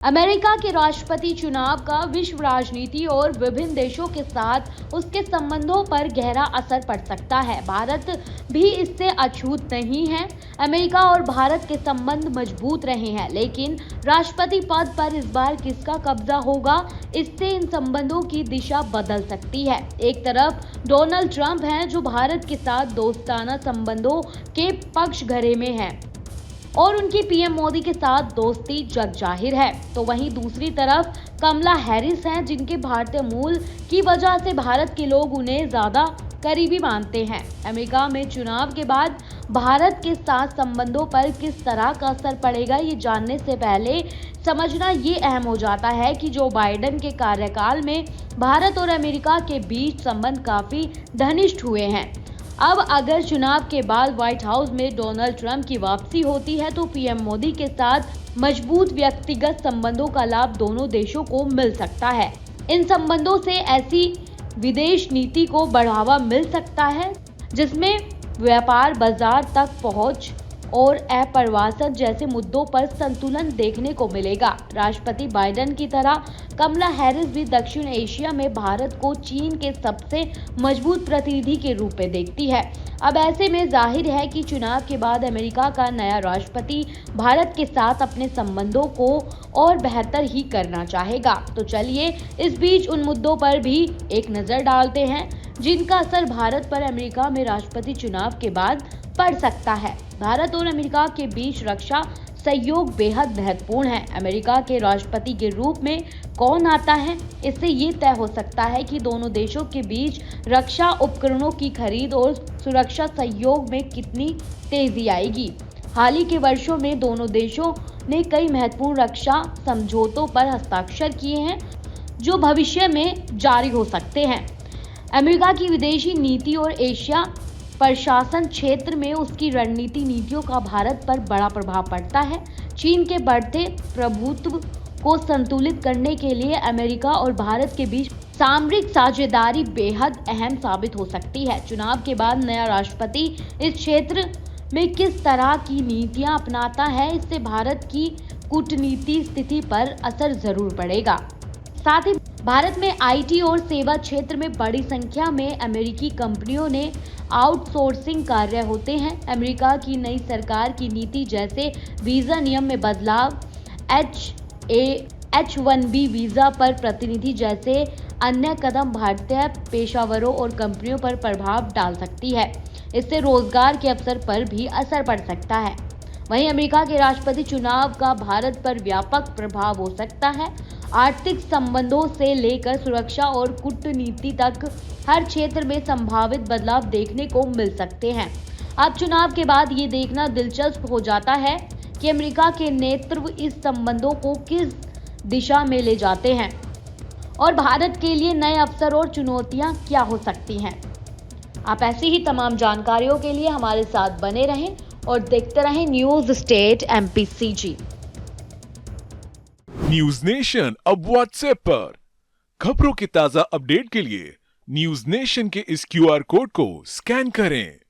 America के राष्ट्रपति चुनाव का विश्व राजनीति और विभिन्न देशों के साथ उसके संबंधों पर गहरा असर पड़ सकता है। भारत भी इससे अछूत नहीं है। अमेरिका और भारत के संबंध मजबूत रहे हैं, लेकिन राष्ट्रपति पद पर इस बार किसका कब्जा होगा, इससे इन संबंधों की दिशा बदल सकती है। एक तरफ डोनाल्ड ट्रंप हैं, जो भारत के साथ दोस्ताना संबंधों के पक्षघरे में हैं और उनकी पीएम मोदी के साथ दोस्ती जग जाहिर है, तो वहीं दूसरी तरफ कमला हैरिस हैं, जिनके भारतीय मूल की वजह से भारत के लोग उन्हें ज्यादा करीबी मानते हैं। अमेरिका में चुनाव के बाद भारत के साथ संबंधों पर किस तरह का असर पड़ेगा, ये जानने से पहले समझना ये अहम हो जाता है कि जो बाइडेन के कार्यकाल में भारत और अमेरिका के बीच संबंध काफी घनिष्ठ हुए हैं। अब अगर चुनाव के बाद व्हाइट हाउस में डोनाल्ड ट्रंप की वापसी होती है, तो पीएम मोदी के साथ मजबूत व्यक्तिगत संबंधों का लाभ दोनों देशों को मिल सकता है। इन संबंधों से ऐसी विदेश नीति को बढ़ावा मिल सकता है जिसमें व्यापार, बाजार तक पहुंच और अप्रवासन जैसे मुद्दों पर संतुलन देखने को मिलेगा। राष्ट्रपति बाइडेन की तरह कमला हैरिस भी दक्षिण एशिया में भारत को चीन के सबसे मजबूत प्रतिनिधि के रूप में देखती है। अब ऐसे में जाहिर है कि चुनाव के बाद अमेरिका का नया राष्ट्रपति भारत के साथ अपने संबंधों को और बेहतर ही करना चाहेगा। तो चलिए इस बीच उन मुद्दों पर भी एक नजर डालते हैं जिनका असर भारत पर अमेरिका में राष्ट्रपति चुनाव के बाद पड़ सकता है। भारत और अमेरिका के बीच रक्षा सहयोग बेहद महत्वपूर्ण है। अमेरिका के राष्ट्रपति के रूप में कौन आता है, इससे ये तय हो सकता है कि दोनों देशों के बीच रक्षा उपकरणों की खरीद और सुरक्षा सहयोग में कितनी तेजी आएगी। हाल ही के वर्षों में दोनों देशों ने कई महत्वपूर्ण रक्षा समझौतों पर हस्ताक्षर किए हैं, जो भविष्य में जारी हो सकते हैं। अमेरिका की विदेशी नीति और एशिया प्रशासन क्षेत्र में उसकी रणनीति नीतियों का भारत पर बड़ा प्रभाव पड़ता है। चीन के बढ़ते प्रभुत्व को संतुलित करने के लिए अमेरिका और भारत के बीच सामरिक साझेदारी बेहद अहम साबित हो सकती है। चुनाव के बाद नया राष्ट्रपति इस क्षेत्र में किस तरह की नीतियां अपनाता है, इससे भारत की कूटनीति स्थिति पर असर जरूर पड़ेगा। साथ ही भारत में आईटी और सेवा क्षेत्र में बड़ी संख्या में अमेरिकी कंपनियों ने आउटसोर्सिंग कार्य होते हैं। अमेरिका की नई सरकार की नीति जैसे वीजा नियम में बदलाव, H-1B वीजा पर प्रतिनिधि जैसे अन्य कदम भारतीय पेशेवरों और कंपनियों पर प्रभाव डाल सकती है। इससे रोजगार के अवसर पर भी असर पड़ सकता है। वहीं अमेरिका के राष्ट्रपति चुनाव का भारत पर व्यापक प्रभाव हो सकता है। आर्थिक संबंधों से लेकर सुरक्षा और कूटनीति तक हर क्षेत्र में संभावित बदलाव देखने को मिल सकते हैं। अब चुनाव के बाद ये देखना दिलचस्प हो जाता है कि अमेरिका के नेतृत्व इस संबंधों को किस दिशा में ले जाते हैं और भारत के लिए नए अवसर और चुनौतियां क्या हो सकती हैं। आप ऐसी ही तमाम जानकारियों के लिए हमारे साथ बने रहें और देखते रहें news state MPCG। News nation अब व्हाट्सएप पर खबरों के ताजा अपडेट के लिए न्यूज नेशन के इस QR कोड को स्कैन करें।